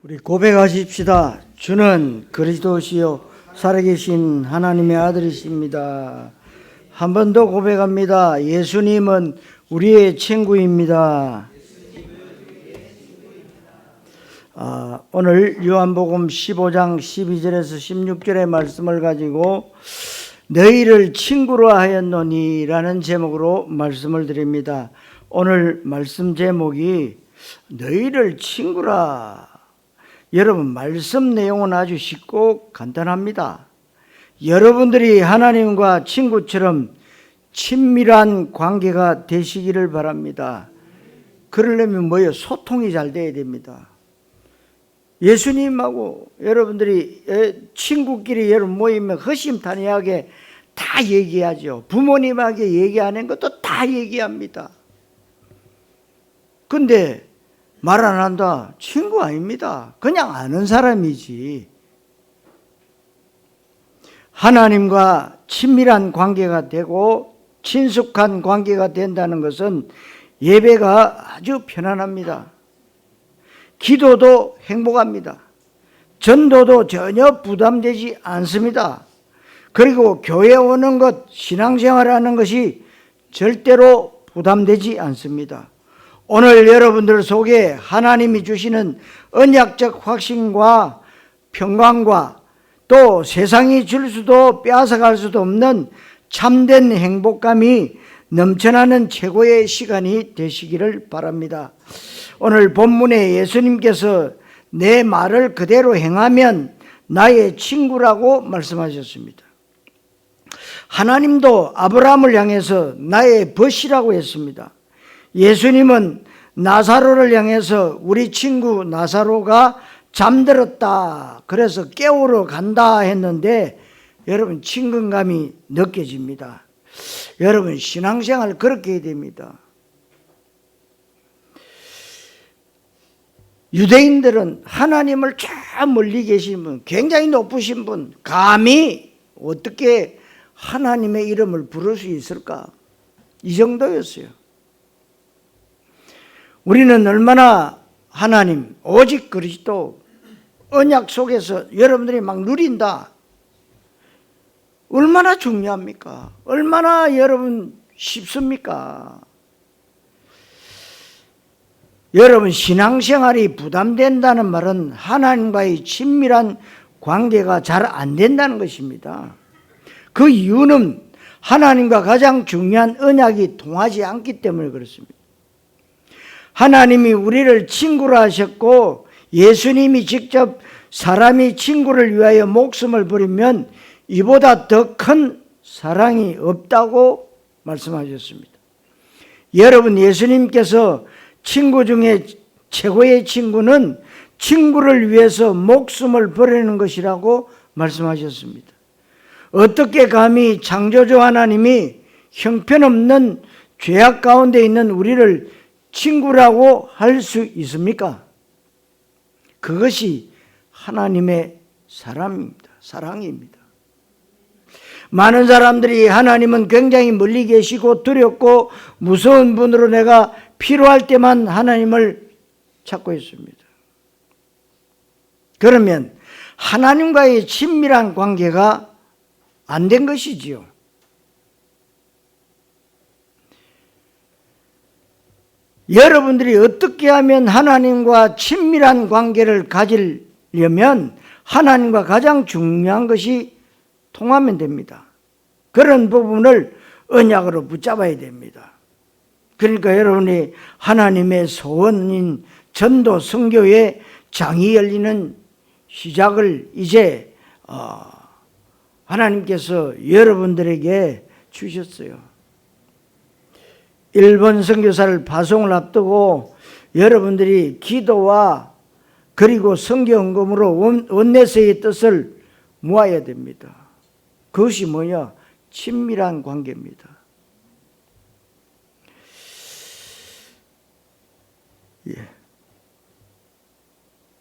우리 고백하십시다. 주는 그리스도시요 살아계신 하나님의 아들이십니다. 한 번 더 고백합니다. 예수님은 우리의 친구입니다. 오늘 요한복음 15장 12절에서 16절의 말씀을 가지고 너희를 친구로 하였노니라는 제목으로 말씀을 드립니다. 오늘 말씀 제목이 너희를 친구라. 여러분, 말씀 내용은 아주 쉽고 간단합니다. 여러분들이 하나님과 친구처럼 친밀한 관계가 되시기를 바랍니다. 그러려면 뭐예요? 소통이 잘 돼야 됩니다. 예수님하고 여러분들이 친구끼리 여러분 모이면 허심탄회하게 다 얘기하죠. 부모님에게 얘기하는 것도 다 얘기합니다. 근데 말 안 한다? 친구 아닙니다. 그냥 아는 사람이지. 하나님과 친밀한 관계가 되고 친숙한 관계가 된다는 것은 예배가 아주 편안합니다. 기도도 행복합니다. 전도도 전혀 부담되지 않습니다. 그리고 교회 오는 것, 신앙생활하는 것이 절대로 부담되지 않습니다. 오늘 여러분들 속에 하나님이 주시는 언약적 확신과 평강과 또 세상이 줄 수도 빼앗아갈 수도 없는 참된 행복감이 넘쳐나는 최고의 시간이 되시기를 바랍니다. 오늘 본문에 예수님께서 내 말을 그대로 행하면 나의 친구라고 말씀하셨습니다. 하나님도 아브라함을 향해서 나의 벗이라고 했습니다. 예수님은 나사로를 향해서 우리 친구 나사로가 잠들었다, 그래서 깨우러 간다 했는데 여러분, 친근감이 느껴집니다. 여러분, 신앙생활 그렇게 해야 됩니다. 유대인들은 하나님을 저 멀리 계신 분, 굉장히 높으신 분, 감히 어떻게 하나님의 이름을 부를 수 있을까? 이 정도였어요. 우리는 얼마나 하나님, 오직 그리스도 언약 속에서 여러분들이 막 누린다. 얼마나 중요합니까? 얼마나 여러분 쉽습니까? 여러분, 신앙생활이 부담된다는 말은 하나님과의 친밀한 관계가 잘 안 된다는 것입니다. 그 이유는 하나님과 가장 중요한 언약이 통하지 않기 때문에 그렇습니다. 하나님이 우리를 친구로 하셨고 예수님이 직접 사람이 친구를 위하여 목숨을 버리면 이보다 더 큰 사랑이 없다고 말씀하셨습니다. 여러분, 예수님께서 친구 중에 최고의 친구는 친구를 위해서 목숨을 버리는 것이라고 말씀하셨습니다. 어떻게 감히 창조주 하나님이 형편없는 죄악 가운데 있는 우리를 친구라고 할 수 있습니까? 그것이 하나님의 사랑입니다. 많은 사람들이 하나님은 굉장히 멀리 계시고 두렵고 무서운 분으로 내가 필요할 때만 하나님을 찾고 있습니다. 그러면 하나님과의 친밀한 관계가 안 된 것이지요. 여러분들이 어떻게 하면 하나님과 친밀한 관계를 가지려면 하나님과 가장 중요한 것이 통하면 됩니다. 그런 부분을 언약으로 붙잡아야 됩니다. 그러니까 여러분이 하나님의 소원인 전도 선교의 장이 열리는 시작을 이제 하나님께서 여러분들에게 주셨어요. 일본 선교사를 파송을 앞두고 여러분들이 기도와 그리고 선교 헌금으로 원내세의 뜻을 모아야 됩니다. 그것이 뭐냐? 친밀한 관계입니다.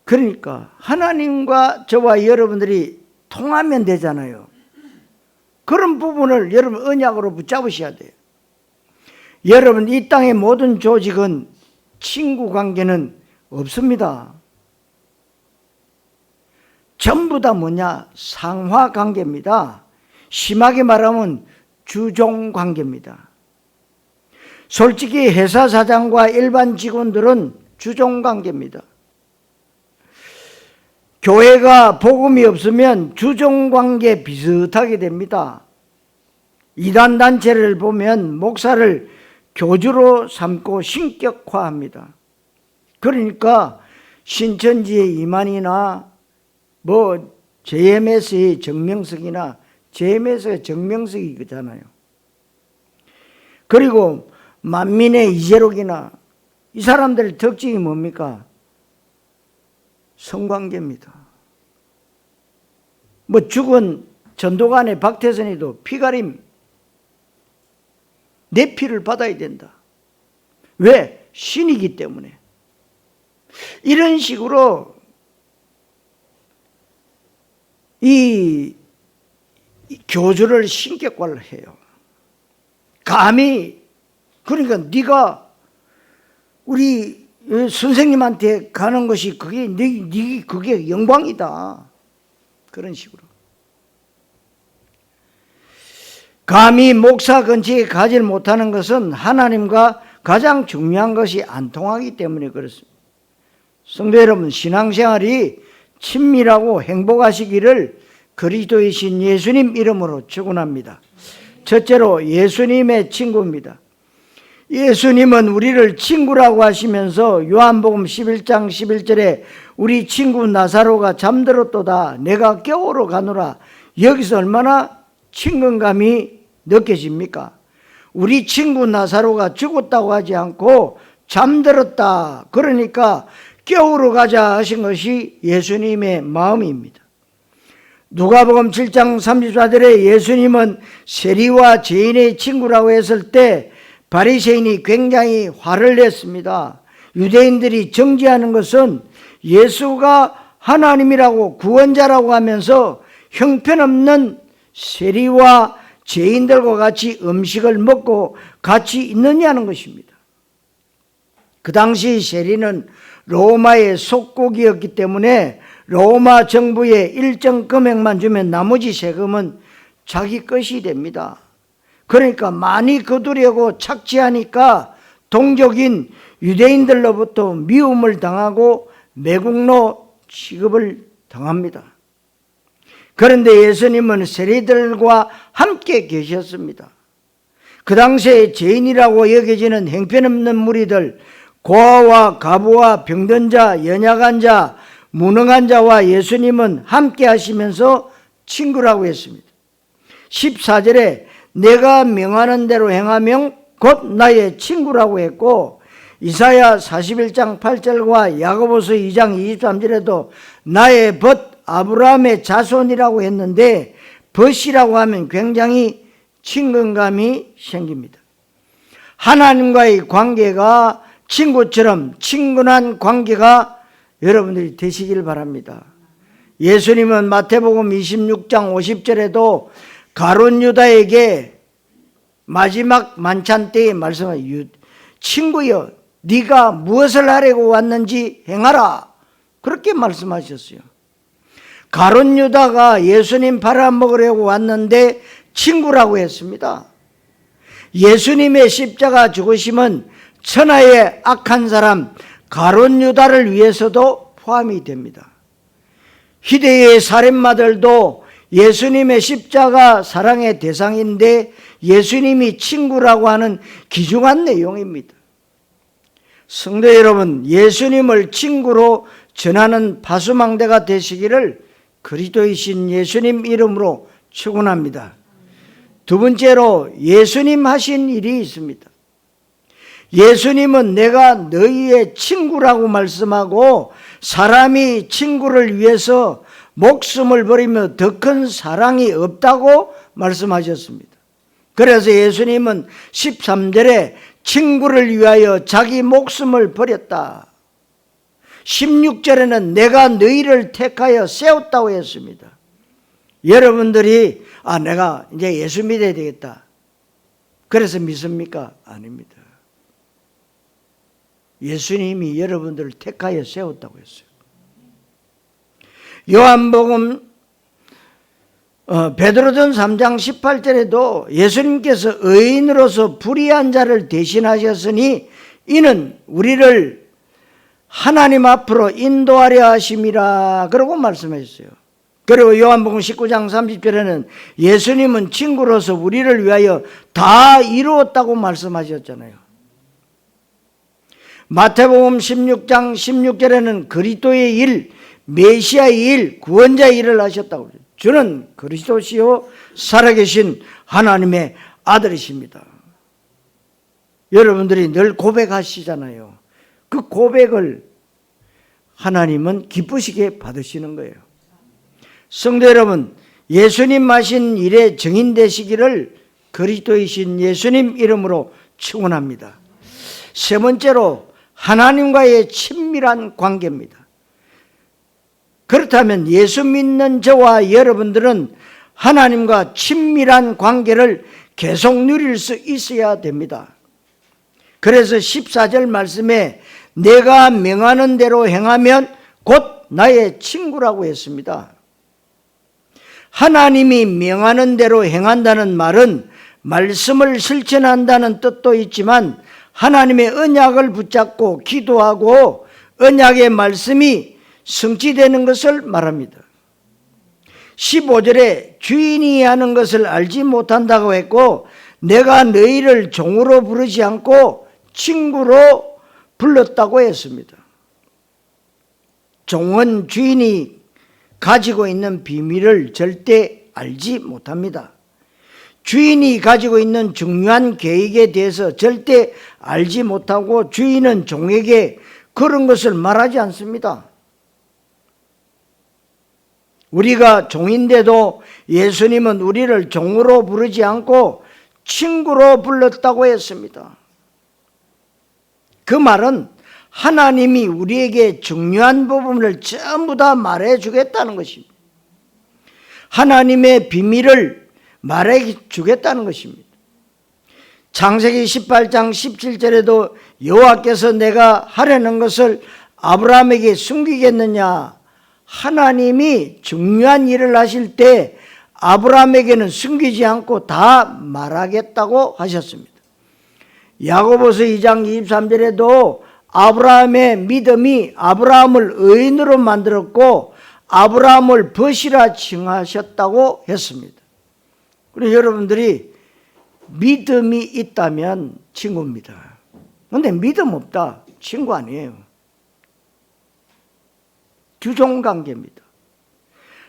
그러니까 하나님과 저와 여러분들이 통하면 되잖아요. 그런 부분을 여러분 언약으로 붙잡으셔야 돼요. 여러분, 이 땅의 모든 조직은 친구 관계는 없습니다. 전부 다 뭐냐? 상하관계입니다. 심하게 말하면 주종관계입니다. 솔직히 회사 사장과 일반 직원들은 주종관계입니다. 교회가 복음이 없으면 주종관계 비슷하게 됩니다. 이단 단체를 보면 목사를 교주로 삼고 신격화합니다. 그러니까 신천지의 이만희나 JMS의 정명석이나 JMS가 정명석이잖아요. 그리고 만민의 이재록이나 이 사람들의 특징이 뭡니까? 성관계입니다. 죽은 전도관의 박태선이도 피가림, 내 피를 받아야 된다. 왜? 신이기 때문에. 이런 식으로 이 교주를 신격화를 해요. 감히 그러니까 네가 우리 선생님한테 가는 것이 그게 영광이다. 그런 식으로. 감히 목사 근처에 가지 못하는 것은 하나님과 가장 중요한 것이 안 통하기 때문에 그렇습니다. 성도 여러분, 신앙생활이 친밀하고 행복하시기를 그리스도의 신 예수님 이름으로 축원합니다. 첫째로 예수님의 친구입니다. 예수님은 우리를 친구라고 하시면서 요한복음 11장 11절에 우리 친구 나사로가 잠들었도다 내가 깨우러 가노라. 여기서 얼마나 친근감이 느껴집니까? 우리 친구 나사로가 죽었다고 하지 않고 잠들었다. 그러니까 깨우러 가자 하신 것이 예수님의 마음입니다. 누가복음 7장 34절에 예수님은 세리와 죄인의 친구라고 했을 때 바리새인이 굉장히 화를 냈습니다. 유대인들이 정죄하는 것은 예수가 하나님이라고 구원자라고 하면서 형편없는 세리와 죄인들과 같이 음식을 먹고 같이 있느냐는 것입니다. 그 당시 세리는 로마의 속국이었기 때문에 로마 정부에 일정 금액만 주면 나머지 세금은 자기 것이 됩니다. 그러니까 많이 거두려고 착취하니까 동족인 유대인들로부터 미움을 당하고 매국노 취급을 당합니다. 그런데 예수님은 세리들과 함께 계셨습니다. 그 당시에 죄인이라고 여겨지는 형편없는 무리들, 고아와 가부와 병든 자, 연약한 자, 무능한 자와 예수님은 함께 하시면서 친구라고 했습니다. 14절에 내가 명하는 대로 행하면 곧 나의 친구라고 했고, 이사야 41장 8절과 야고보서 2장 23절에도 나의 벗 아브라함의 자손이라고 했는데, 벗이라고 하면 굉장히 친근감이 생깁니다. 하나님과의 관계가 친구처럼 친근한 관계가 여러분들이 되시길 바랍니다. 예수님은 마태복음 26장 50절에도 가룟 유다에게 마지막 만찬 때에 말씀하여 친구여 네가 무엇을 하려고 왔는지 행하라 그렇게 말씀하셨어요. 가룟 유다가 예수님 팔아먹으려고 왔는데 친구라고 했습니다. 예수님의 십자가 죽으심은 천하의 악한 사람 가룟 유다를 위해서도 포함이 됩니다. 희대의 살인마들도 예수님의 십자가 사랑의 대상인데 예수님이 친구라고 하는 귀중한 내용입니다. 성도 여러분, 예수님을 친구로 전하는 파수망대가 되시기를 그리스도이신 예수님 이름으로 축원합니다. 두 번째로 예수님 하신 일이 있습니다. 예수님은 내가 너희의 친구라고 말씀하고 사람이 친구를 위해서 목숨을 버리며 더 큰 사랑이 없다고 말씀하셨습니다. 그래서 예수님은 13절에 친구를 위하여 자기 목숨을 버렸다. 16절에는 내가 너희를 택하여 세웠다고 했습니다. 여러분들이 내가 이제 예수 믿어야 되겠다 그래서 믿습니까? 아닙니다. 예수님이 여러분들을 택하여 세웠다고 했어요. 요한복음 베드로전 3장 18절에도 예수님께서 의인으로서 불의한 자를 대신하셨으니 이는 우리를 하나님 앞으로 인도하려 하심이라 그러고 말씀하셨어요. 그리고 요한복음 19장 30절에는 예수님은 친구로서 우리를 위하여 다 이루었다고 말씀하셨잖아요. 마태복음 16장 16절에는 그리스도의 일, 메시아의 일, 구원자의 일을 하셨다고 그래요. 주는 그리스도시요 살아계신 하나님의 아들이십니다. 여러분들이 늘 고백하시잖아요. 그 고백을 하나님은 기쁘시게 받으시는 거예요. 성도 여러분, 예수님 하신 일에 증인되시기를 그리스도이신 예수님 이름으로 축원합니다. 세 번째로 하나님과의 친밀한 관계입니다. 그렇다면 예수 믿는 저와 여러분들은 하나님과 친밀한 관계를 계속 누릴 수 있어야 됩니다. 그래서 14절 말씀에 내가 명하는 대로 행하면 곧 나의 친구라고 했습니다. 하나님이 명하는 대로 행한다는 말은 말씀을 실천한다는 뜻도 있지만 하나님의 언약을 붙잡고 기도하고 언약의 말씀이 성취되는 것을 말합니다. 15절에 주인이 하는 것을 알지 못한다고 했고 내가 너희를 종으로 부르지 않고 친구로 불렀다고 했습니다. 종은 주인이 가지고 있는 비밀을 절대 알지 못합니다. 주인이 가지고 있는 중요한 계획에 대해서 절대 알지 못하고 주인은 종에게 그런 것을 말하지 않습니다. 우리가 종인데도 예수님은 우리를 종으로 부르지 않고 친구로 불렀다고 했습니다. 그 말은 하나님이 우리에게 중요한 부분을 전부 다 말해주겠다는 것입니다. 하나님의 비밀을 말해주겠다는 것입니다. 창세기 18장 17절에도 여호와께서 내가 하려는 것을 아브라함에게 숨기겠느냐. 하나님이 중요한 일을 하실 때 아브라함에게는 숨기지 않고 다 말하겠다고 하셨습니다. 야고보서 2장 23절에도 아브라함의 믿음이 아브라함을 의인으로 만들었고 아브라함을 벗이라 칭하셨다고 했습니다. 그리고 여러분들이 믿음이 있다면 친구입니다. 그런데 믿음 없다, 친구 아니에요. 주종관계입니다.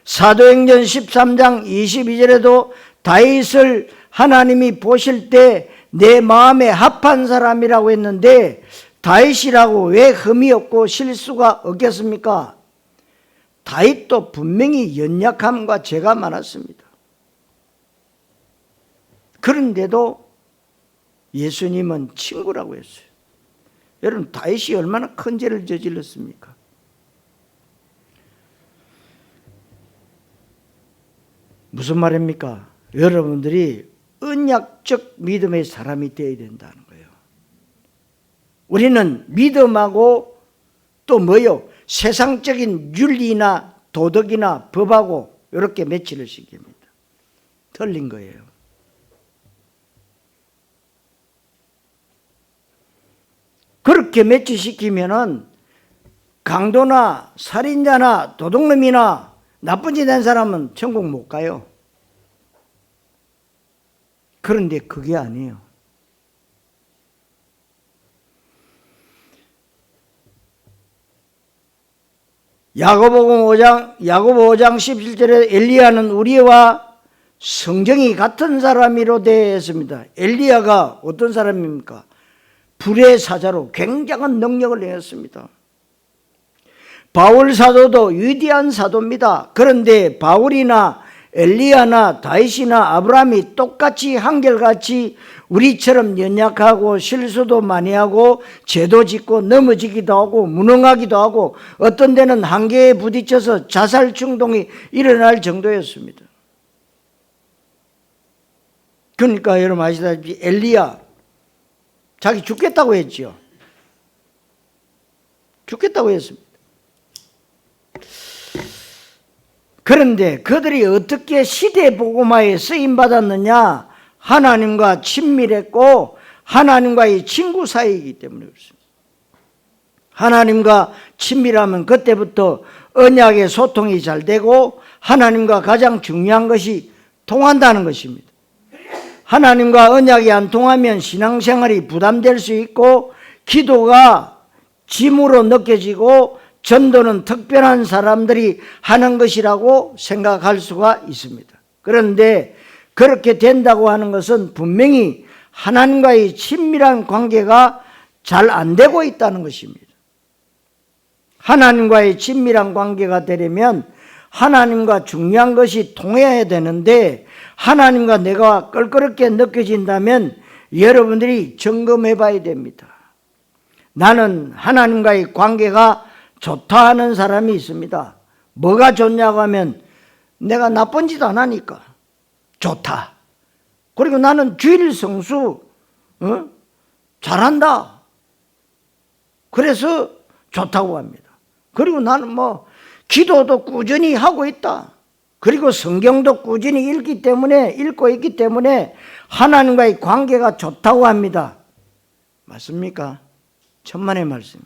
사도행전 13장 22절에도 다윗을 하나님이 보실 때 내 마음에 합한 사람이라고 했는데 다윗이라고 왜 흠이 없고 실수가 없겠습니까? 다윗도 분명히 연약함과 죄가 많았습니다. 그런데도 예수님은 친구라고 했어요. 여러분, 다윗이 얼마나 큰 죄를 저질렀습니까? 무슨 말입니까? 여러분들이 언약적 믿음의 사람이 되어야 된다는 거예요. 우리는 믿음하고 또 뭐요? 세상적인 윤리나 도덕이나 법하고 이렇게 매치를 시킵니다. 틀린 거예요. 그렇게 매치시키면은 강도나 살인자나 도둑놈이나 나쁜 짓 한 사람은 천국 못 가요. 그런데 그게 아니에요. 야고보 5장 17절에 엘리야는 우리와 성정이 같은 사람이로되 했습니다. 엘리야가 어떤 사람입니까? 불의 사자로 굉장한 능력을 행했습니다. 바울 사도도 위대한 사도입니다. 그런데 바울이나 엘리야나 다윗이나 아브라함이 똑같이 한결같이 우리처럼 연약하고 실수도 많이 하고 죄도 짓고 넘어지기도 하고 무능하기도 하고 어떤 데는 한계에 부딪혀서 자살 충동이 일어날 정도였습니다. 그러니까 여러분 아시다시피 엘리야 자기 죽겠다고 했죠. 죽겠다고 했습니다. 그런데 그들이 어떻게 시대 복음화에 쓰임 받았느냐? 하나님과 친밀했고 하나님과의 친구 사이이기 때문에 그렇습니다. 하나님과 친밀하면 그때부터 언약의 소통이 잘 되고 하나님과 가장 중요한 것이 통한다는 것입니다. 하나님과 언약이 안 통하면 신앙생활이 부담될 수 있고 기도가 짐으로 느껴지고 전도는 특별한 사람들이 하는 것이라고 생각할 수가 있습니다. 그런데 그렇게 된다고 하는 것은 분명히 하나님과의 친밀한 관계가 잘 안 되고 있다는 것입니다. 하나님과의 친밀한 관계가 되려면 하나님과 중요한 것이 통해야 되는데 하나님과 내가 껄끄럽게 느껴진다면 여러분들이 점검해 봐야 됩니다. 나는 하나님과의 관계가 좋다 하는 사람이 있습니다. 뭐가 좋냐고 하면 내가 나쁜 짓 안 하니까 좋다. 그리고 나는 주일 성수 잘한다. 그래서 좋다고 합니다. 그리고 나는 기도도 꾸준히 하고 있다. 그리고 성경도 꾸준히 읽고 있기 때문에 하나님과의 관계가 좋다고 합니다. 맞습니까? 천만의 말씀.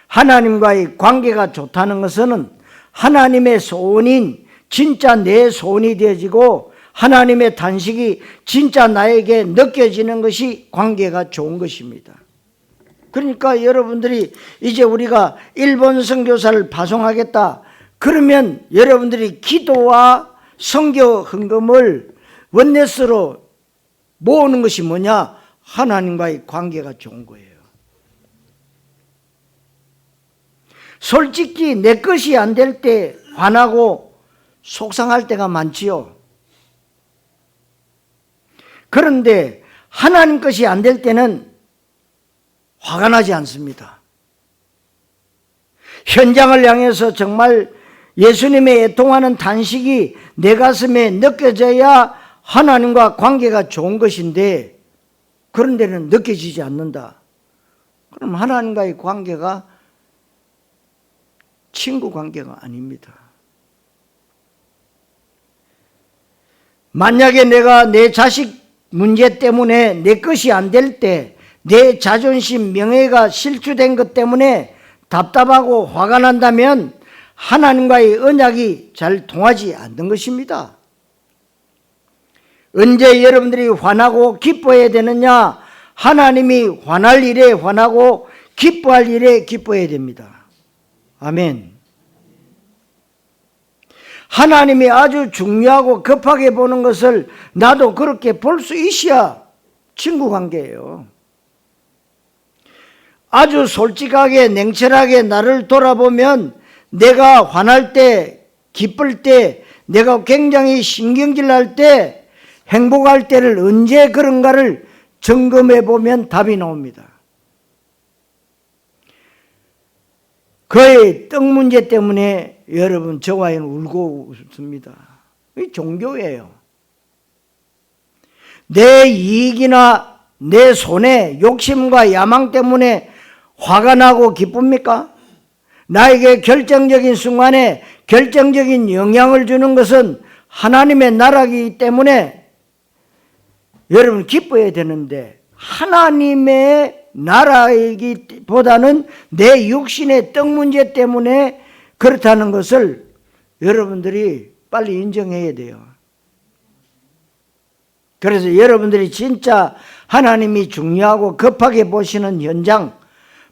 하나님과의 관계가 좋다는 것은 하나님의 소원인 진짜 내 소원이 되어지고 하나님의 단식이 진짜 나에게 느껴지는 것이 관계가 좋은 것입니다. 그러니까 여러분들이 이제 우리가 일본 선교사를 파송하겠다. 그러면 여러분들이 기도와 선교 헌금을 원내스로 모으는 것이 뭐냐? 하나님과의 관계가 좋은 거예요. 솔직히 내 것이 안 될 때 화나고 속상할 때가 많지요. 그런데 하나님 것이 안 될 때는 화가 나지 않습니다. 현장을 향해서 정말 예수님의 애통하는 단식이 내 가슴에 느껴져야 하나님과 관계가 좋은 것인데 그런 데는 느껴지지 않는다. 그럼 하나님과의 관계가 친구 관계가 아닙니다. 만약에 내가 내 자식 문제 때문에 내 것이 안 될 때 내 자존심, 명예가 실추된 것 때문에 답답하고 화가 난다면 하나님과의 언약이 잘 통하지 않는 것입니다. 언제 여러분들이 화나고 기뻐해야 되느냐? 하나님이 화날 일에 화나고 기뻐할 일에 기뻐해야 됩니다. 아멘. 하나님이 아주 중요하고 급하게 보는 것을 나도 그렇게 볼 수 있어야 친구 관계예요. 아주 솔직하게 냉철하게 나를 돌아보면 내가 화날 때, 기쁠 때, 내가 굉장히 신경질 날 때, 행복할 때를 언제 그런가를 점검해 보면 답이 나옵니다. 그의 떡 문제 때문에 여러분 저와는 울고 웃습니다. 이게 종교예요. 내 이익이나 내 손해, 욕심과 야망 때문에 화가 나고 기쁩니까? 나에게 결정적인 순간에 결정적인 영향을 주는 것은 하나님의 나라이기 때문에 여러분 기뻐해야 되는데 하나님의 나라이기보다는 내 육신의 떡 문제 때문에 그렇다는 것을 여러분들이 빨리 인정해야 돼요. 그래서 여러분들이 진짜 하나님이 중요하고 급하게 보시는 현장,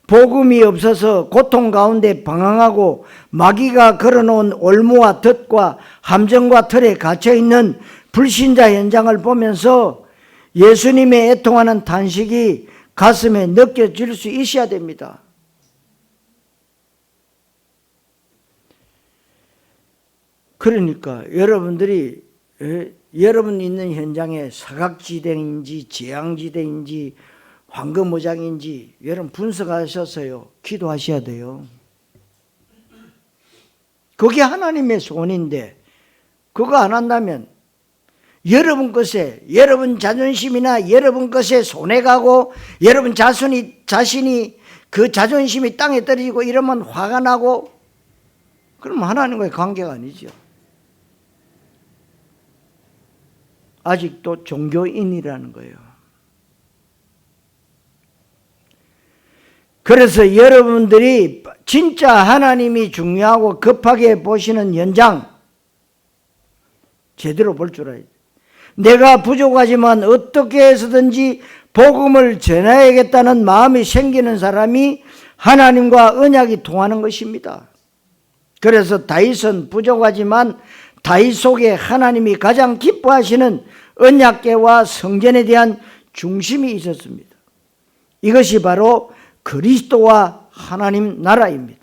복음이 없어서 고통 가운데 방황하고 마귀가 걸어놓은 올무와 덫과 함정과 틀에 갇혀있는 불신자 현장을 보면서 예수님의 애통하는 단식이 가슴에 느껴질 수 있어야 됩니다. 그러니까 여러분들이 여러분 있는 현장에 사각지대인지 재앙지대인지 황금어장인지 여러분 분석하셔서요 기도하셔야 돼요. 그게 하나님의 소원인데 그거 안 한다면 여러분 것에, 여러분 자존심이나 여러분 것에 손해가고 여러분 자신이 그 자존심이 땅에 떨어지고 이러면 화가 나고 그럼 하나님과의 관계가 아니죠. 아직도 종교인이라는 거예요. 그래서 여러분들이 진짜 하나님이 중요하고 급하게 보시는 현장 제대로 볼 줄 알아야 돼. 내가 부족하지만 어떻게 해서든지 복음을 전해야겠다는 마음이 생기는 사람이 하나님과 언약이 통하는 것입니다. 그래서 다윗은 부족하지만 다윗 속에 하나님이 가장 기뻐하시는 언약궤와 성전에 대한 중심이 있었습니다. 이것이 바로 그리스도와 하나님 나라입니다.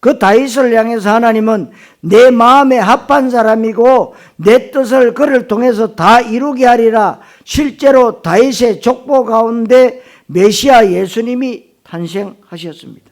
그 다윗을 향해서 하나님은 내 마음에 합한 사람이고 내 뜻을 그를 통해서 다 이루게 하리라. 실제로 다윗의 족보 가운데 메시아 예수님이 탄생하셨습니다.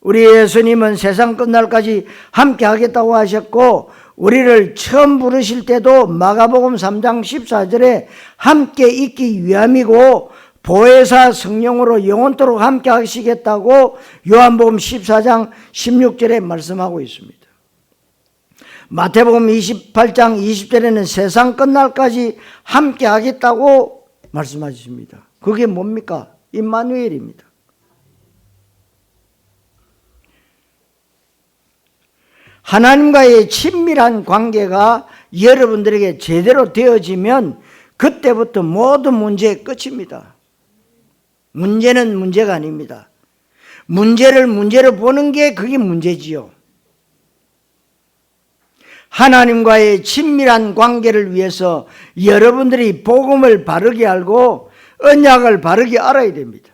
우리 예수님은 세상 끝날까지 함께 하겠다고 하셨고 우리를 처음 부르실 때도 마가복음 3장 14절에 함께 있기 위함이고 보혜사 성령으로 영원토록 함께 하시겠다고 요한복음 14장 16절에 말씀하고 있습니다. 마태복음 28장 20절에는 세상 끝날까지 함께 하겠다고 말씀하십니다. 그게 뭡니까? 임마누엘입니다. 하나님과의 친밀한 관계가 여러분들에게 제대로 되어지면 그때부터 모든 문제의 끝입니다. 문제는 문제가 아닙니다. 문제를 문제로 보는 게 그게 문제지요. 하나님과의 친밀한 관계를 위해서 여러분들이 복음을 바르게 알고 언약을 바르게 알아야 됩니다.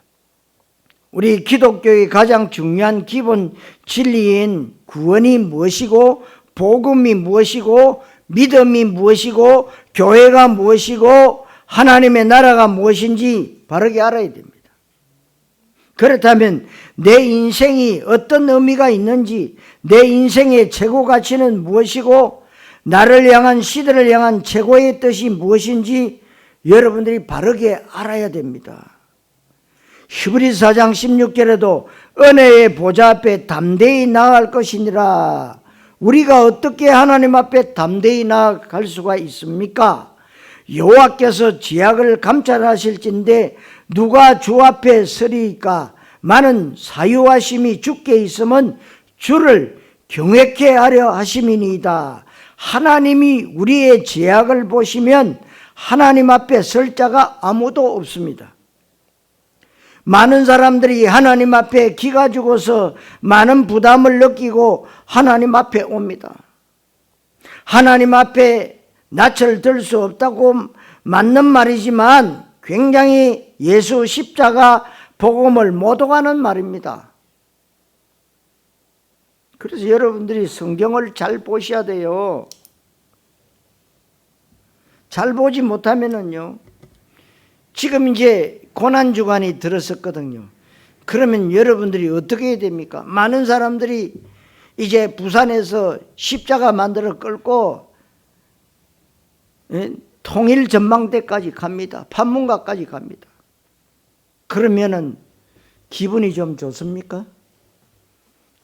우리 기독교의 가장 중요한 기본 진리인 구원이 무엇이고 복음이 무엇이고 믿음이 무엇이고 교회가 무엇이고 하나님의 나라가 무엇인지 바르게 알아야 됩니다. 그렇다면 내 인생이 어떤 의미가 있는지, 내 인생의 최고 가치는 무엇이고 나를 향한 시대를 향한 최고의 뜻이 무엇인지 여러분들이 바르게 알아야 됩니다. 히브리서 4장 16절에도 은혜의 보좌 앞에 담대히 나아갈 것이니라. 우리가 어떻게 하나님 앞에 담대히 나아갈 수가 있습니까? 여호와께서 지약을 감찰하실진데 누가 주 앞에 서리이까? 많은 사유하심이 주께 있으면 주를 경외케 하려 하심이니이다. 하나님이 우리의 제약을 보시면 하나님 앞에 설 자가 아무도 없습니다. 많은 사람들이 하나님 앞에 기가 죽어서 많은 부담을 느끼고 하나님 앞에 옵니다. 하나님 앞에 낯을 들 수 없다고 맞는 말이지만 굉장히 예수 십자가 복음을 못 오가는 말입니다. 그래서 여러분들이 성경을 잘 보셔야 돼요. 잘 보지 못하면은요, 지금 이제 고난주간이 들었었거든요. 그러면 여러분들이 어떻게 해야 됩니까? 많은 사람들이 이제 부산에서 십자가 만들어 끌고 통일 전망대까지 갑니다. 판문각까지 갑니다. 그러면은 기분이 좀 좋습니까?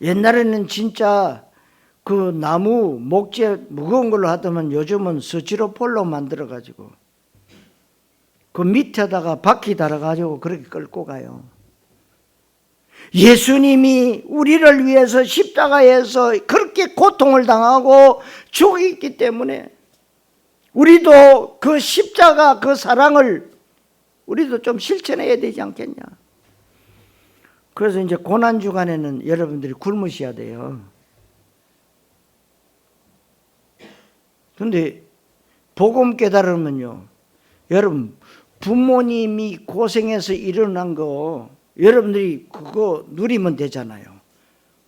옛날에는 진짜 그 나무 목재 무거운 걸로 하더만 요즘은 스티로폴로 만들어 가지고 그 밑에다가 바퀴 달아 가지고 그렇게 끌고 가요. 예수님이 우리를 위해서 십자가에서 그렇게 고통을 당하고 죽었기 때문에 우리도 그 십자가 그 사랑을 우리도 좀 실천해야 되지 않겠냐. 그래서 이제 고난주간에는 여러분들이 굶으셔야 돼요. 그런데 복음 깨달으면요, 여러분 부모님이 고생해서 일어난 거 여러분들이 그거 누리면 되잖아요.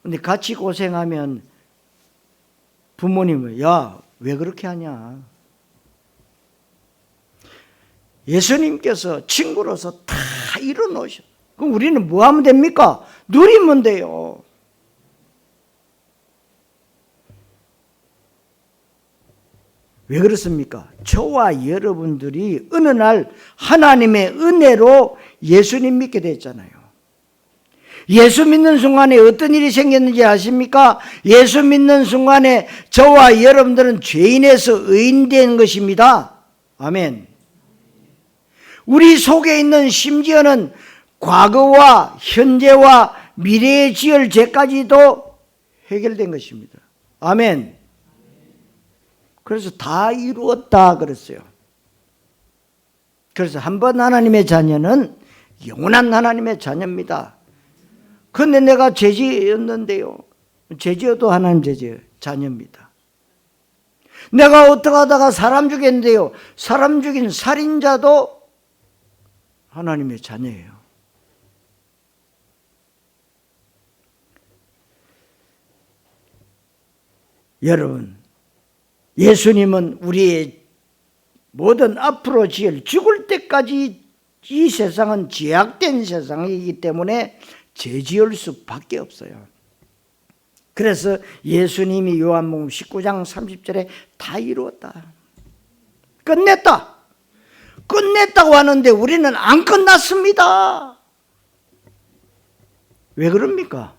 근데 같이 고생하면 부모님은 야, 왜 그렇게 하냐. 예수님께서 친구로서 다 이뤄놓으셨어요. 그럼 우리는 뭐 하면 됩니까? 누리면 돼요. 왜 그렇습니까? 저와 여러분들이 어느 날 하나님의 은혜로 예수님 믿게 됐잖아요. 예수 믿는 순간에 어떤 일이 생겼는지 아십니까? 예수 믿는 순간에 저와 여러분들은 죄인에서 의인된 것입니다. 아멘. 우리 속에 있는 심지어는 과거와 현재와 미래에 지을 죄까지도 해결된 것입니다. 아멘. 그래서 다 이루었다 그랬어요. 그래서 한 번 하나님의 자녀는 영원한 하나님의 자녀입니다. 그런데 내가 죄지었는데요. 죄지어도 하나님 자녀입니다. 내가 어떻게 하다가 사람 죽였는데요. 사람 죽인 살인자도 하나님의 자녀예요. 여러분, 예수님은 우리의 모든 앞으로 지을 죽을 때까지 이 세상은 죄악된 세상이기 때문에 죄 지을 수밖에 없어요. 그래서 예수님이 요한복음 19장 30절에 다 이루었다. 끝냈다. 끝냈다고 하는데 우리는 안 끝났습니다. 왜 그럽니까?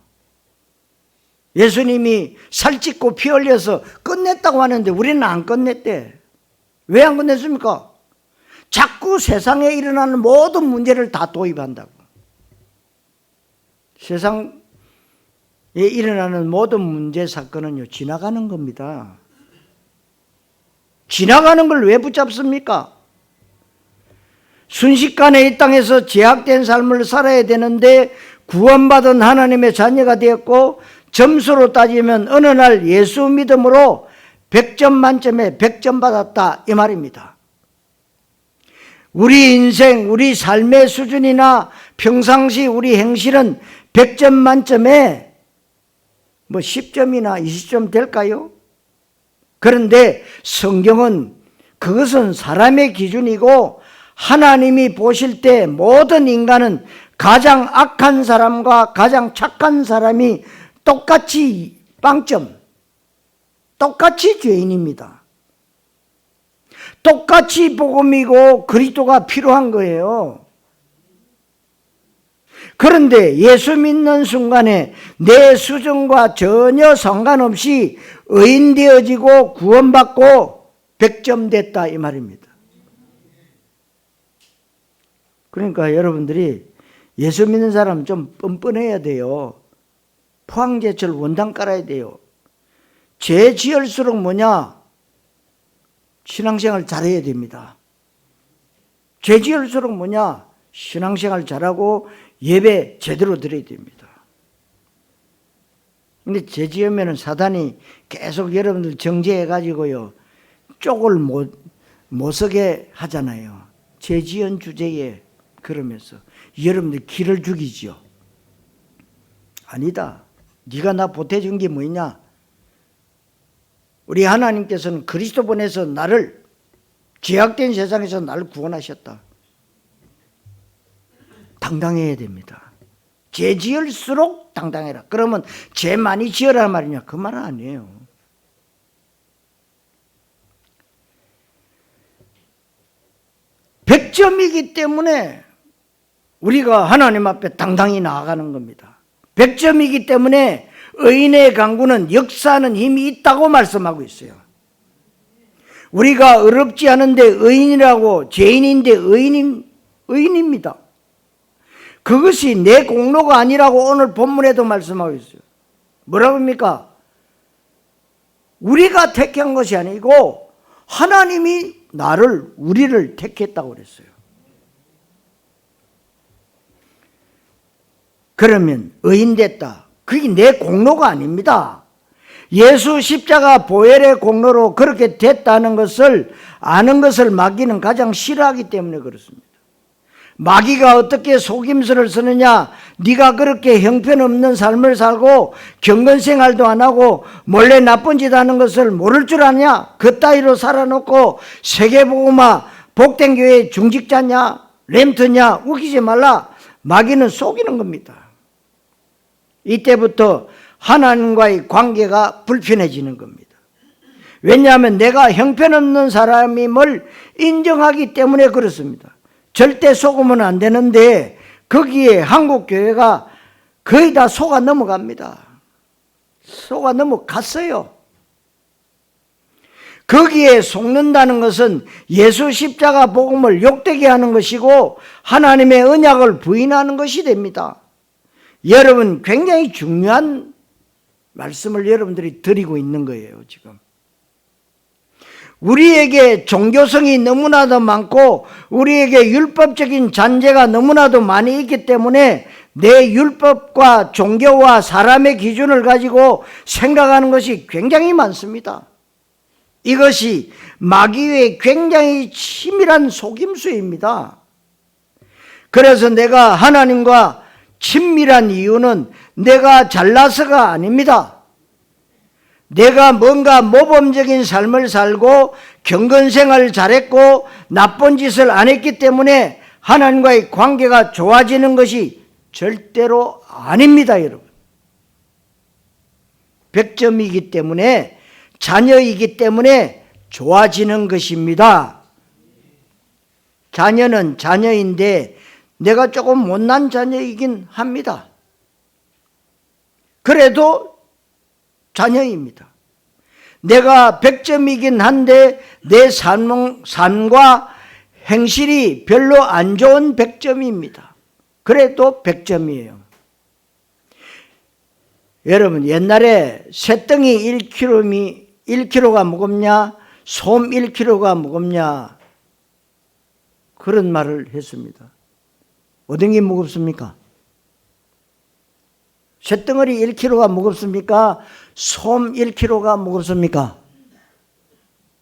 예수님이 살찢고 피 흘려서 끝냈다고 하는데 우리는 안 끝냈대. 왜 안 끝냈습니까? 자꾸 세상에 일어나는 모든 문제를 다 도입한다고. 세상에 일어나는 모든 문제 사건은요, 지나가는 겁니다. 지나가는 걸 왜 붙잡습니까? 순식간에 이 땅에서 제약된 삶을 살아야 되는데 구원받은 하나님의 자녀가 되었고 점수로 따지면 어느 날 예수 믿음으로 100점 만점에 100점 받았다 이 말입니다. 우리 인생, 우리 삶의 수준이나 평상시 우리 행실은 100점 만점에 뭐 10점이나 20점 될까요? 그런데 성경은 그것은 사람의 기준이고 하나님이 보실 때 모든 인간은 가장 악한 사람과 가장 착한 사람이 똑같이 빵점, 똑같이 죄인입니다. 똑같이 복음이고 그리스도가 필요한 거예요. 그런데 예수 믿는 순간에 내 수준과 전혀 상관없이 의인 되어지고 구원받고 100점 됐다 이 말입니다. 그러니까 여러분들이 예수 믿는 사람은 좀 뻔뻔해야 돼요. 포항제철 원당 깔아야 돼요. 죄 지을수록 뭐냐? 신앙생활 잘해야 됩니다. 죄 지을수록 뭐냐? 신앙생활 잘하고 예배 제대로 드려야 됩니다. 근데 죄 지으면 사단이 계속 여러분들 정죄해가지고요, 쪽을 못 서게 하잖아요. 죄 지은 주제에 그러면서 여러분들 기를 죽이죠. 아니다. 네가 나 보태준 게 뭐냐? 우리 하나님께서는 그리스도 보내서 나를 죄악된 세상에서 나를 구원하셨다. 당당해야 됩니다. 죄 지을수록 당당해라. 그러면 죄 많이 지으라는 말이냐? 그 말은 아니에요. 백점이기 때문에 우리가 하나님 앞에 당당히 나아가는 겁니다. 100점이기 때문에 의인의 강구는 역사하는 힘이 있다고 말씀하고 있어요. 우리가 어렵지 않은데 의인이라고, 죄인인데 의인입니다. 그것이 내 공로가 아니라고 오늘 본문에도 말씀하고 있어요. 뭐라고 합니까? 우리가 택한 것이 아니고 하나님이 우리를 택했다고 그랬어요. 그러면 의인 됐다. 그게 내 공로가 아닙니다. 예수 십자가 보혈의 공로로 그렇게 됐다는 것을 아는 것을 마귀는 가장 싫어하기 때문에 그렇습니다. 마귀가 어떻게 속임수를 쓰느냐? 네가 그렇게 형편없는 삶을 살고 경건생활도 안 하고 몰래 나쁜 짓 하는 것을 모를 줄 아냐? 그 따위로 살아놓고 세계복음화 복된 교회 중직자냐? 렘트냐? 웃기지 말라. 마귀는 속이는 겁니다. 이때부터 하나님과의 관계가 불편해지는 겁니다. 왜냐하면 내가 형편없는 사람임을 인정하기 때문에 그렇습니다. 절대 속으면 안 되는데 거기에 한국교회가 거의 다 속아 넘어갑니다. 속아 넘어갔어요. 거기에 속는다는 것은 예수 십자가 복음을 욕되게 하는 것이고 하나님의 언약을 부인하는 것이 됩니다. 여러분, 굉장히 중요한 말씀을 여러분들이 드리고 있는 거예요, 지금. 우리에게 종교성이 너무나도 많고 우리에게 율법적인 잔재가 너무나도 많이 있기 때문에 내 율법과 종교와 사람의 기준을 가지고 생각하는 것이 굉장히 많습니다. 이것이 마귀의 굉장히 치밀한 속임수입니다. 그래서 내가 하나님과 친밀한 이유는 내가 잘나서가 아닙니다. 내가 뭔가 모범적인 삶을 살고 경건생활을 잘했고 나쁜 짓을 안 했기 때문에 하나님과의 관계가 좋아지는 것이 절대로 아닙니다, 여러분. 100점이기 때문에, 자녀이기 때문에 좋아지는 것입니다. 자녀는 자녀인데 내가 조금 못난 자녀이긴 합니다. 그래도 자녀입니다. 내가 100점이긴 한데 내 삶과 행실이 별로 안 좋은 100점입니다. 그래도 100점이에요. 여러분, 옛날에 새덩이 1kg가 무겁냐, 솜 1kg가 무겁냐, 그런 말을 했습니다. 어떤 게 무겁습니까? 쇳덩어리 1kg가 무겁습니까? 솜 1kg가 무겁습니까?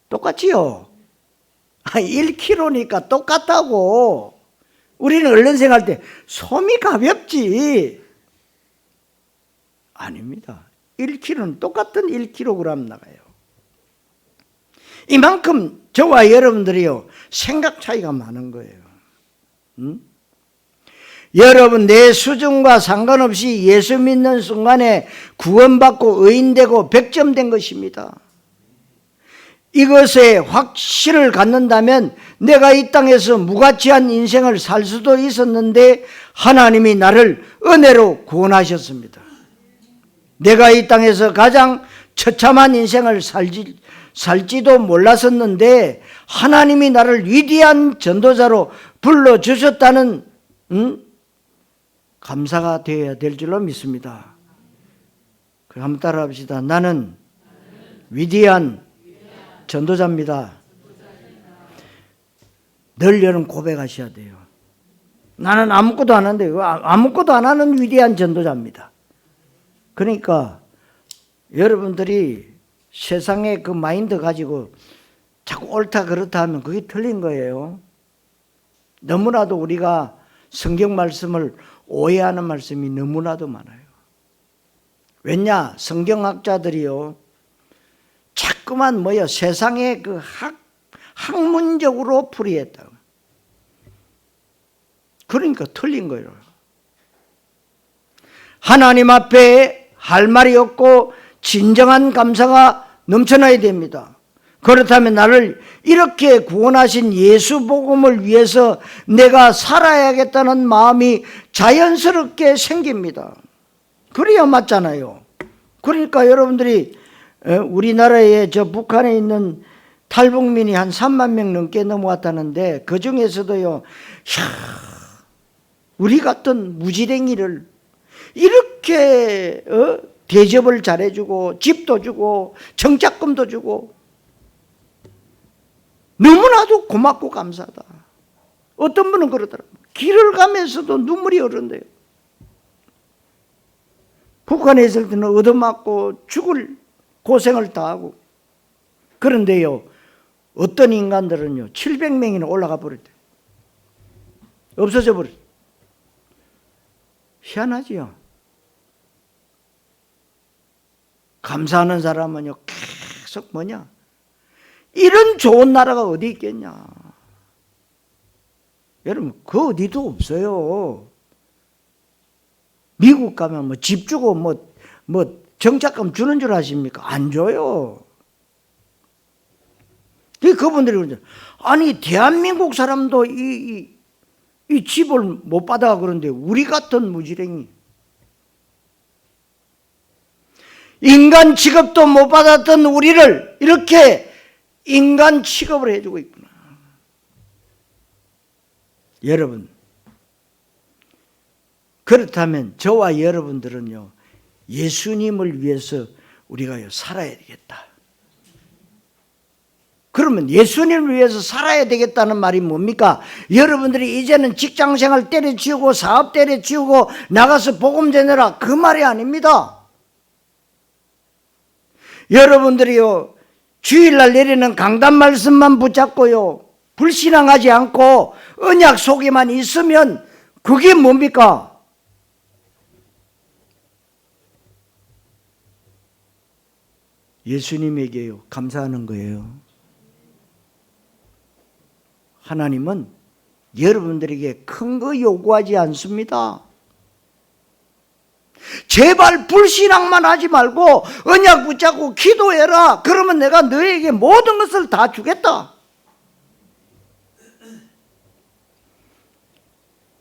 똑같지요. 1kg니까 똑같다고. 우리는 얼른 생각할 때 솜이 가볍지. 아닙니다. 1kg는 똑같은 1kg 나가요. 이만큼 저와 여러분들이요, 생각 차이가 많은 거예요. 여러분, 내 수준과 상관없이 예수 믿는 순간에 구원받고 의인되고 100점 된 것입니다. 이것에 확신을 갖는다면 내가 이 땅에서 무가치한 인생을 살 수도 있었는데 하나님이 나를 은혜로 구원하셨습니다. 내가 이 땅에서 가장 처참한 인생을 살지도 몰랐었는데 하나님이 나를 위대한 전도자로 불러주셨다는 감사가 되어야 될 줄로 믿습니다. 한번 따라 합시다. 나는 위대한 전도자입니다. 늘 여러분 고백하셔야 돼요. 나는 아무것도 안 하는데 아무것도 안 하는 위대한 전도자입니다. 그러니까 여러분들이 세상의 그 마인드 가지고 자꾸 옳다 그렇다 하면 그게 틀린 거예요. 너무나도 우리가 성경 말씀을 오해하는 말씀이 너무나도 많아요. 왜냐? 성경학자들이요, 자꾸만 세상의 그 학문적으로 풀이했다. 그러니까 틀린 거예요. 하나님 앞에 할 말이 없고 진정한 감사가 넘쳐나야 됩니다. 그렇다면 나를 이렇게 구원하신 예수 복음을 위해서 내가 살아야겠다는 마음이 자연스럽게 생깁니다. 그래야 맞잖아요. 그러니까 여러분들이 우리나라에 저 북한에 있는 탈북민이 한 3만 명 넘게 넘어왔다는데 그 중에서도요, 우리 같은 무지랭이를 이렇게 대접을 잘해주고 집도 주고 정착금도 주고 너무나도 고맙고 감사하다. 어떤 분은 그러더라고요. 길을 가면서도 눈물이 흐른대요. 북한에 있을 때는 얻어맞고 죽을 고생을 다 하고. 그런데요, 어떤 인간들은요 700명이나 올라가 버렸대요. 없어져 버렸어요. 희한하지요. 감사하는 사람은요 계속 이런 좋은 나라가 어디 있겠냐. 여러분, 그 어디도 없어요. 미국 가면 집 주고 정착금 주는 줄 아십니까? 안 줘요. 그분들이 그러죠. 아니, 대한민국 사람도 이 집을 못 받아 그런데 우리 같은 무지랭이, 인간 취급도 못 받았던 우리를 이렇게 인간 취급을 해주고 있구나. 여러분, 그렇다면 저와 여러분들은요, 예수님을 위해서 우리가 살아야 되겠다. 그러면 예수님을 위해서 살아야 되겠다는 말이 뭡니까? 여러분들이 이제는 직장생활 때려치우고 사업 때려치우고 나가서 복음 전해라, 그 말이 아닙니다. 여러분들이요, 주일날 내리는 강단 말씀만 붙잡고요, 불신앙하지 않고 언약 속에만 있으면 그게 뭡니까? 예수님에게요, 감사하는 거예요. 하나님은 여러분들에게 큰 거 요구하지 않습니다. 제발 불신앙만 하지 말고 언약 붙잡고 기도해라. 그러면 내가 너에게 모든 것을 다 주겠다.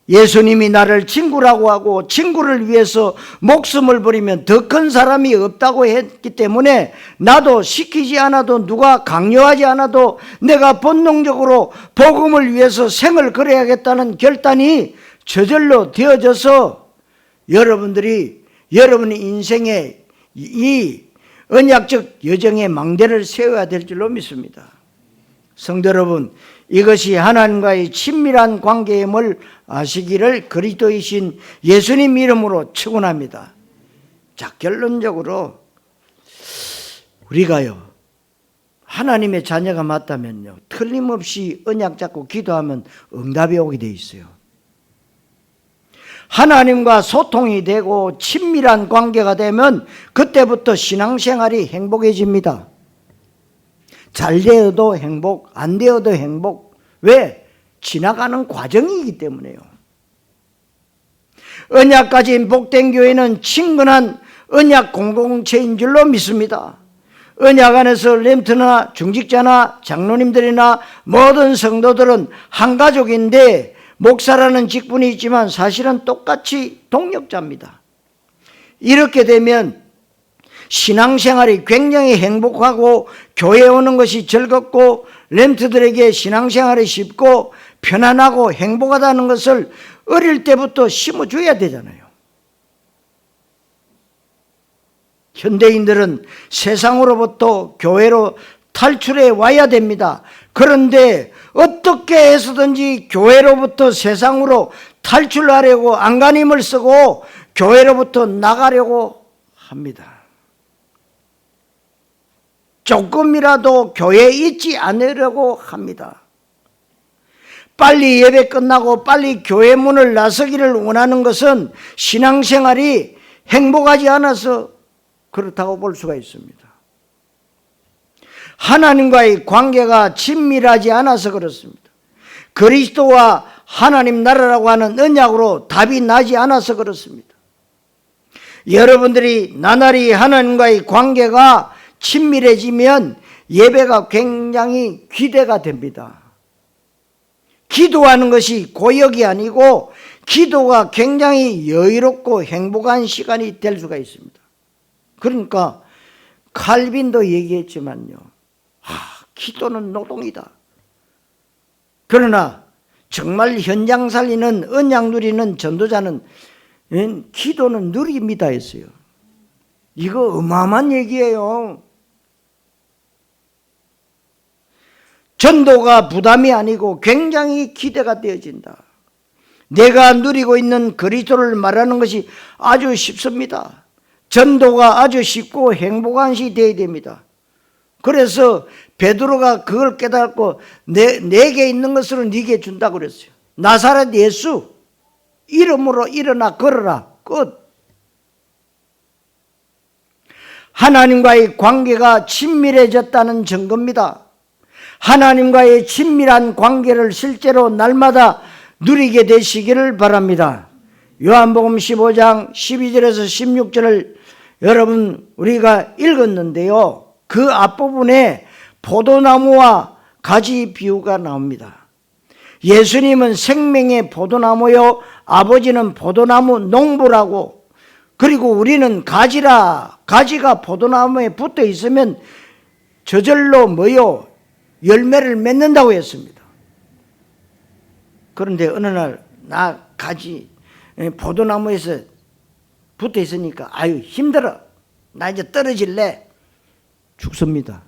예수님이 나를 친구라고 하고 친구를 위해서 목숨을 버리면 더 큰 사람이 없다고 했기 때문에 나도 시키지 않아도 누가 강요하지 않아도 내가 본능적으로 복음을 위해서 생을 걸어야겠다는 결단이 저절로 되어져서 여러분들이 여러분의 인생에 이 언약적 여정의 망대를 세워야 될 줄로 믿습니다. 성도 여러분, 이것이 하나님과의 친밀한 관계임을 아시기를 그리스도이신 예수님 이름으로 축원합니다. 자, 결론적으로 우리가요, 하나님의 자녀가 맞다면요, 틀림없이 언약 잡고 기도하면 응답이 오게 돼 있어요. 하나님과 소통이 되고 친밀한 관계가 되면 그때부터 신앙생활이 행복해집니다. 잘 되어도 행복, 안 되어도 행복. 왜? 지나가는 과정이기 때문에요. 언약 가진 복된 교회는 친근한 언약 공동체인 줄로 믿습니다. 언약 안에서 렘트나 중직자나 장로님들이나 모든 성도들은 한 가족인데 목사라는 직분이 있지만 사실은 똑같이 동력자입니다. 이렇게 되면 신앙생활이 굉장히 행복하고 교회에 오는 것이 즐겁고 렘트들에게 신앙생활이 쉽고 편안하고 행복하다는 것을 어릴 때부터 심어줘야 되잖아요. 현대인들은 세상으로부터 교회로 탈출해 와야 됩니다. 그런데 어떻게 해서든지 교회로부터 세상으로 탈출하려고 안간힘을 쓰고 교회로부터 나가려고 합니다. 조금이라도 교회에 있지 않으려고 합니다. 빨리 예배 끝나고 빨리 교회 문을 나서기를 원하는 것은 신앙생활이 행복하지 않아서 그렇다고 볼 수가 있습니다. 하나님과의 관계가 친밀하지 않아서 그렇습니다. 그리스도와 하나님 나라라고 하는 언약으로 답이 나지 않아서 그렇습니다. 여러분들이 나날이 하나님과의 관계가 친밀해지면 예배가 굉장히 기대가 됩니다. 기도하는 것이 고역이 아니고 기도가 굉장히 여유롭고 행복한 시간이 될 수가 있습니다. 그러니까 칼빈도 얘기했지만요, 기도는 노동이다. 그러나 정말 현장 살리는 언약 누리는 전도자는 기도는 누립니다 했어요. 이거 어마어마한 얘기예요. 전도가 부담이 아니고 굉장히 기대가 되어진다. 내가 누리고 있는 그리스도를 말하는 것이 아주 쉽습니다. 전도가 아주 쉽고 행복한 것이 되어야 됩니다. 그래서 베드로가 그걸 깨닫고 내게 있는 것으로 네게 준다고 그랬어요. 나사렛 예수 이름으로 일어나 걸어라. 끝. 하나님과의 관계가 친밀해졌다는 증거입니다. 하나님과의 친밀한 관계를 실제로 날마다 누리게 되시기를 바랍니다. 요한복음 15장 12절에서 16절을 여러분 우리가 읽었는데요, 그 앞부분에 포도나무와 가지 비유가 나옵니다. 예수님은 생명의 포도나무요, 아버지는 포도나무 농부라고 그리고 우리는 가지라. 가지가 포도나무에 붙어 있으면 저절로 뭐요? 열매를 맺는다고 했습니다. 그런데 어느 날 나 가지 포도나무에서 붙어 있으니까 아유 힘들어. 나 이제 떨어질래. 죽습니다.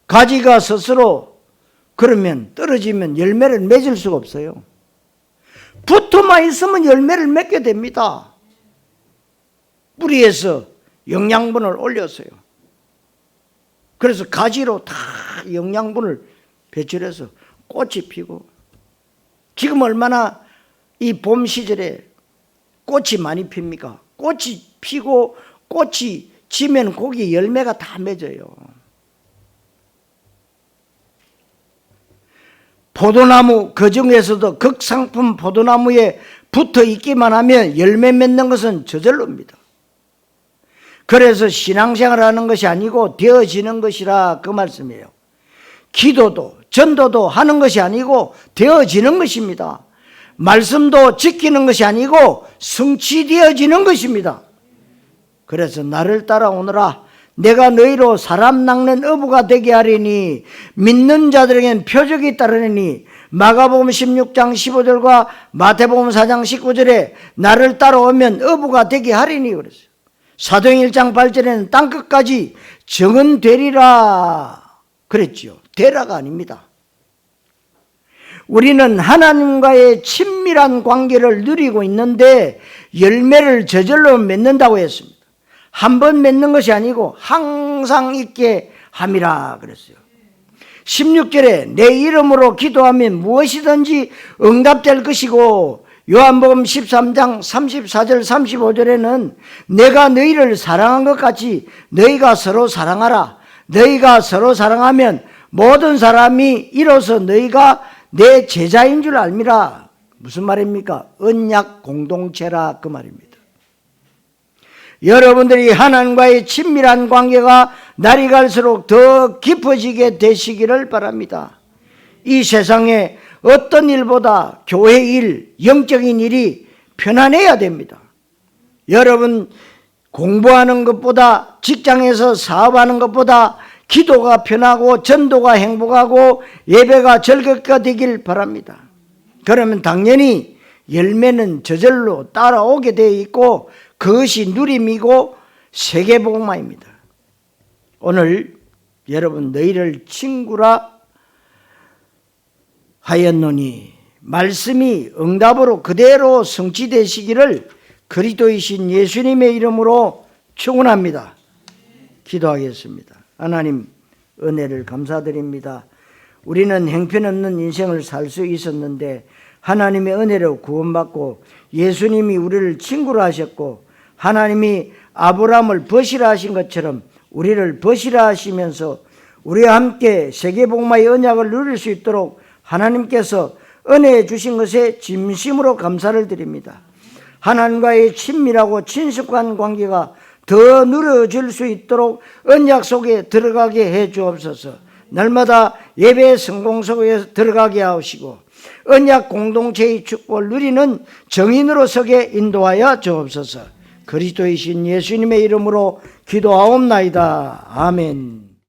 가지가 스스로 그러면 떨어지면 열매를 맺을 수가 없어요. 붙어만 있으면 열매를 맺게 됩니다. 뿌리에서 영양분을 올렸어요. 그래서 가지로 다 영양분을 배출해서 꽃이 피고, 지금 얼마나 이 봄 시절에 꽃이 많이 핍니까? 꽃이 피고 꽃이 지면 거기 열매가 다 맺어요. 포도나무, 그 중에서도 극상품 포도나무에 붙어 있기만 하면 열매 맺는 것은 저절로입니다. 그래서 신앙생활을 하는 것이 아니고 되어지는 것이라 그 말씀이에요. 기도도 전도도 하는 것이 아니고 되어지는 것입니다. 말씀도 지키는 것이 아니고 성취되어지는 것입니다. 그래서 나를 따라오너라. 내가 너희로 사람 낚는 어부가 되게 하리니 믿는 자들에겐 표적이 따르니 마가복음 16장 15절과 마태복음 4장 19절에 나를 따라오면 어부가 되게 하리니 그랬어요. 사도행 1장 8절에는 땅끝까지 정은되리라 그랬지요. 되라가 아닙니다. 우리는 하나님과의 친밀한 관계를 누리고 있는데 열매를 저절로 맺는다고 했습니다. 한 번 맺는 것이 아니고 항상 있게 함이라 그랬어요. 16절에 내 이름으로 기도하면 무엇이든지 응답될 것이고, 요한복음 13장 34절 35절에는 내가 너희를 사랑한 것 같이 너희가 서로 사랑하라. 너희가 서로 사랑하면 모든 사람이 이로써 너희가 내 제자인 줄 알미라. 무슨 말입니까? 언약 공동체라 그 말입니다. 여러분들이 하나님과의 친밀한 관계가 날이 갈수록 더 깊어지게 되시기를 바랍니다. 이 세상에 어떤 일보다 교회 일, 영적인 일이 편안해야 됩니다. 여러분 공부하는 것보다, 직장에서 사업하는 것보다 기도가 편하고 전도가 행복하고 예배가 즐겁게 되길 바랍니다. 그러면 당연히 열매는 저절로 따라오게 되어 있고 그것이 누림이고 세계복음화입니다. 오늘 여러분 너희를 친구라 하였노니 말씀이 응답으로 그대로 성취되시기를 그리스도이신 예수님의 이름으로 축원합니다. 기도하겠습니다. 하나님 은혜를 감사드립니다. 우리는 형편없는 인생을 살 수 있었는데 하나님의 은혜로 구원받고 예수님이 우리를 친구로 하셨고 하나님이 아브라함을 벗이라 하신 것처럼 우리를 벗이라 하시면서 우리와 함께 세계복음화의 언약을 누릴 수 있도록 하나님께서 은혜해 주신 것에 진심으로 감사를 드립니다. 하나님과의 친밀하고 친숙한 관계가 더 누려질 수 있도록 언약 속에 들어가게 해 주옵소서. 날마다 예배 성공 속에 들어가게 하시고 언약 공동체의 축복을 누리는 정인으로 서게 인도하여 주옵소서. 그리스도이신 예수님의 이름으로 기도하옵나이다. 아멘.